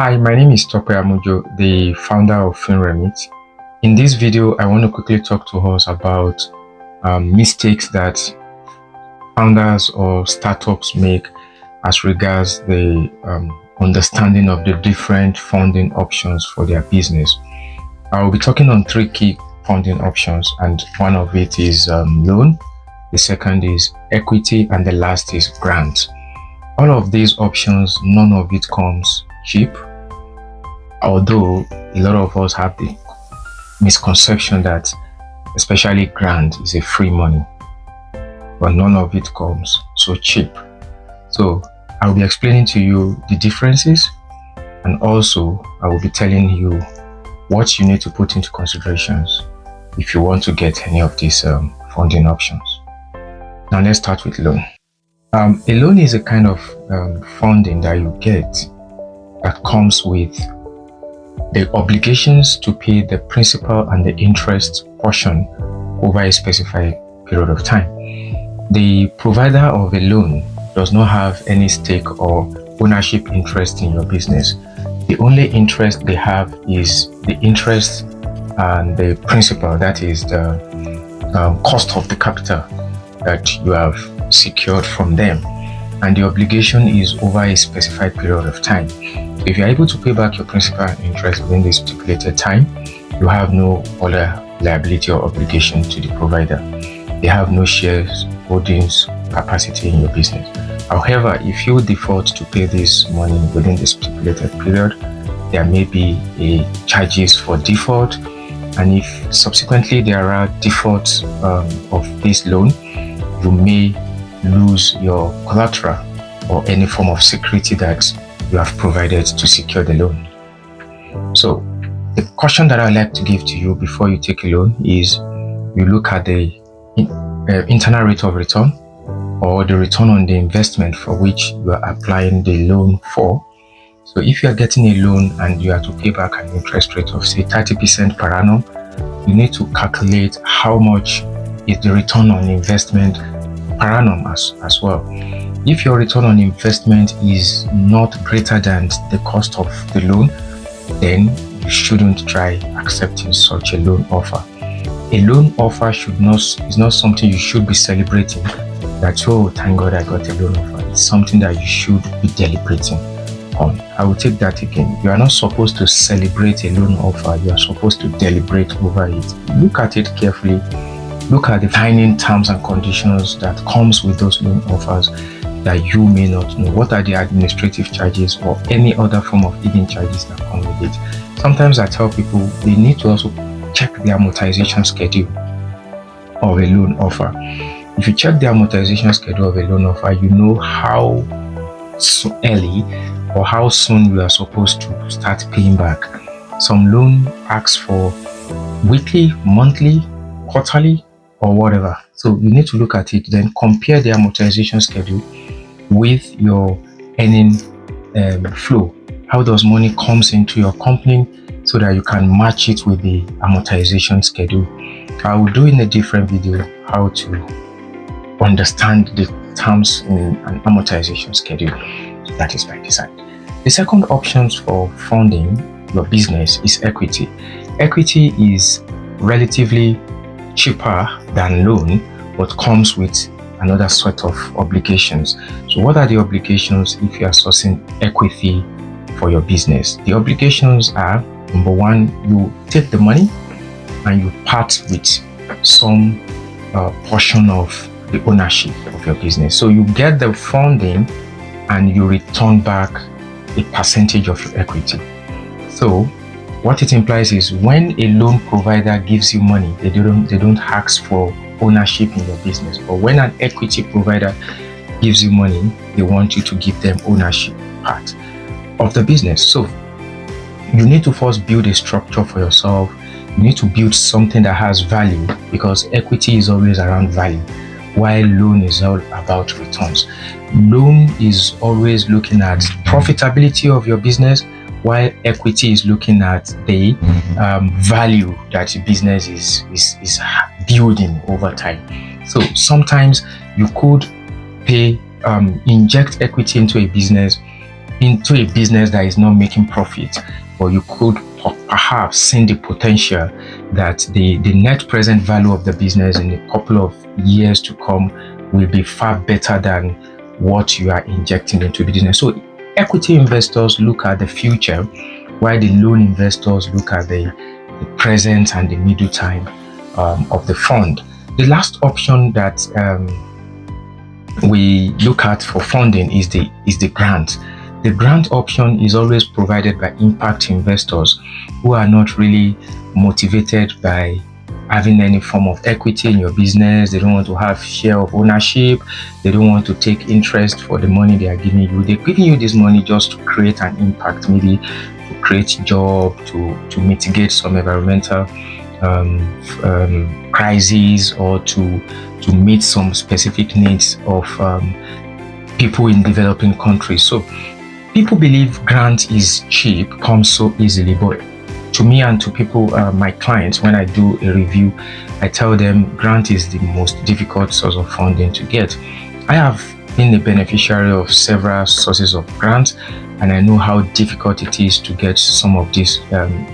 Hi, my name is Tope Amujo, the founder of FinREMIT. In this video, I want to quickly talk to us about mistakes that founders or startups make as regards the understanding of the different funding options for their business. I will be talking on three key funding options, and one of it is loan, the second is equity, and the last is grant. All of these options, none of it comes cheap, although a lot of us have the misconception that especially grant is a free money, but none of it comes so cheap. So I will be explaining to you the differences, and also I will be telling you what you need to put into considerations if you want to get any of these funding options. Now let's start with loan. A loan is a kind of funding that you get that comes with the obligations to pay the principal and the interest portion over a specified period of time. The provider of a loan does not have any stake or ownership interest in your business. The only interest they have is the interest and the principal, that is the cost of the capital that you have secured from them, and the obligation is over a specified period of time. If you are able to pay back your principal and interest within this stipulated time, you have no other liability or obligation to the provider. They have no shares, holdings, capacity in your business. However, if you default to pay this money within the stipulated period, there may be a charges for default, and if subsequently there are defaults of this loan, you may lose your collateral or any form of security that you have provided to secure the loan. So the caution that I'd like to give to you before you take a loan is you look at the internal rate of return, or the return on the investment for which you are applying the loan for. So if you are getting a loan and you are to pay back an interest rate of say 30% per annum, you need to calculate how much is the return on investment per annum as well. If your return on investment is not greater than the cost of the loan, then you shouldn't try accepting such a loan offer. A loan offer is not something you should be celebrating, that, oh, thank God I got a loan offer. It's something that you should be deliberating on. I will take that again. You are not supposed to celebrate a loan offer. You are supposed to deliberate over it. Look at it carefully. Look at the tiny terms and conditions that comes with those loan offers that you may not know. What are the administrative charges or any other form of hidden charges that come with it? Sometimes I tell people they need to also check the amortization schedule of a loan offer. If you check the amortization schedule of a loan offer, you know how early or how soon you are supposed to start paying back. Some loan asks for weekly, monthly, quarterly, or whatever. So you need to look at it, then compare the amortization schedule with your earning flow. How does money comes into your company so that you can match it with the amortization schedule. I will do in a different video how to understand the terms in an amortization schedule. So that is by design. The second options for funding your business is equity. Equity is relatively cheaper than loan, but comes with another set of obligations. So what are the obligations if you are sourcing equity for your business? The obligations are, number one, you take the money and you part with some portion of the ownership of your business. So you get the funding and you return back a percentage of your equity. So what it implies is when a loan provider gives you money, they don't ask for ownership in your business. But when an equity provider gives you money, they want you to give them ownership part of the business. So you need to first build a structure for yourself. You need to build something that has value, because equity is always around value, while loan is all about returns. Loan is always looking at profitability of your business, while equity is looking at the value that the business is building over time. So sometimes you could inject equity into a business into a business that is not making profit, or you could perhaps see the potential that the net present value of the business in a couple of years to come will be far better than what you are injecting into the business. So equity investors look at the future, while the loan investors look at the present and the middle time of the fund. The last option that we look at for funding is the grant. The grant option is always provided by impact investors who are not really motivated by having any form of equity in your business. They don't want to have share of ownership. They don't want to take interest for the money they are giving you. They're giving you this money just to create an impact, maybe to create job, to mitigate some environmental crises, or to meet some specific needs of people in developing countries. So people believe grant is cheap, comes so easily, but to me and to people, my clients, when I do a review, I tell them grant is the most difficult source of funding to get. I have been a beneficiary of several sources of grants, and I know how difficult it is to get some of these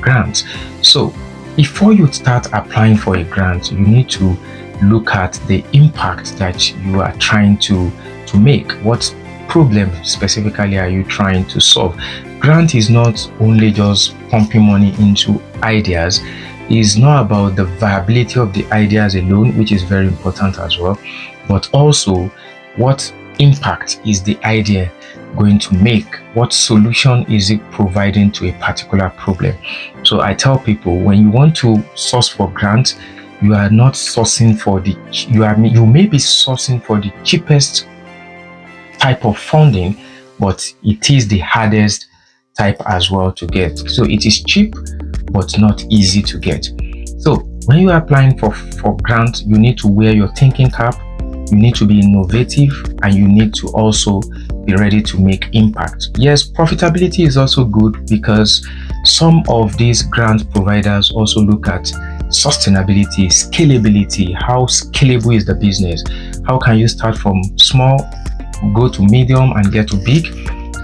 grants. So before you start applying for a grant, you need to look at the impact that you are trying to make. What problem specifically are you trying to solve? Grant is not only just pumping money into ideas. It's not about the viability of the ideas alone, which is very important as well, but also what impact is the idea going to make? What solution is it providing to a particular problem? So I tell people, when you want to source for grants, you are not sourcing for you may be sourcing for the cheapest type of funding, but it is the hardest type as well to get. So it is cheap but not easy to get. So when you are applying for grant, you need to wear your thinking cap, you need to be innovative, and you need to also be ready to make impact. Yes, profitability is also good, because some of these grant providers also look at sustainability, scalability. How scalable is the business? How can you start from small, go to medium, and get to big?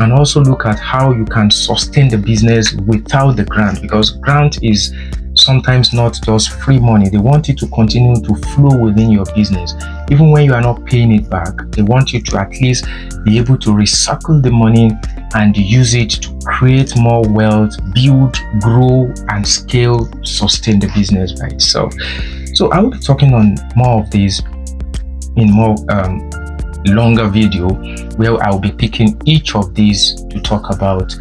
And also look at how you can sustain the business without the grant, because grant is sometimes not just free money. They want it to continue to flow within your business. Even when you are not paying it back, they want you to at least be able to recycle the money and use it to create more wealth, build, grow, and scale, sustain the business by itself. So I will be talking on more of these in more longer video, where I'll be picking each of these to talk about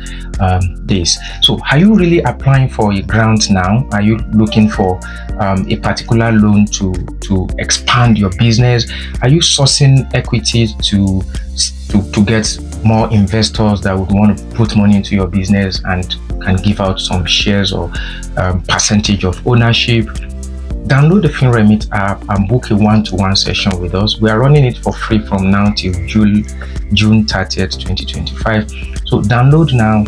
this. So are you really applying for a grant now? Are you looking for a particular loan to expand your business? Are you sourcing equity to get more investors that would want to put money into your business and can give out some shares or percentage of ownership? Download the FinREMIT app and book a one-to-one session with us. We are running it for free from now till June 30th, 2025. So download now,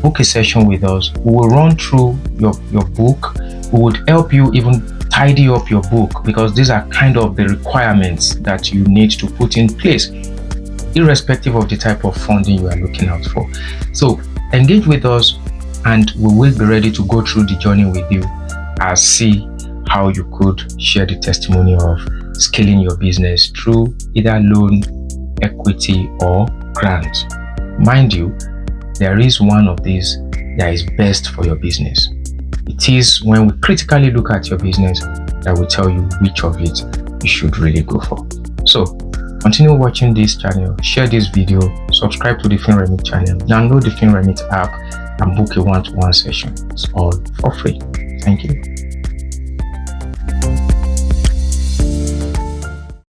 book a session with us. We will run through your book. We would help you even tidy up your book, because these are kind of the requirements that you need to put in place, irrespective of the type of funding you are looking out for. So engage with us, and we will be ready to go through the journey with you and see how you could share the testimony of scaling your business through either loan, equity, or grant. Mind you, there is one of these that is best for your business. It is when we critically look at your business that will tell you which of it you should really go for. So continue watching this channel, share this video, subscribe to the FinREMIT channel, download the FinREMIT app, and book a one-to-one session. It's all for free. Thank you.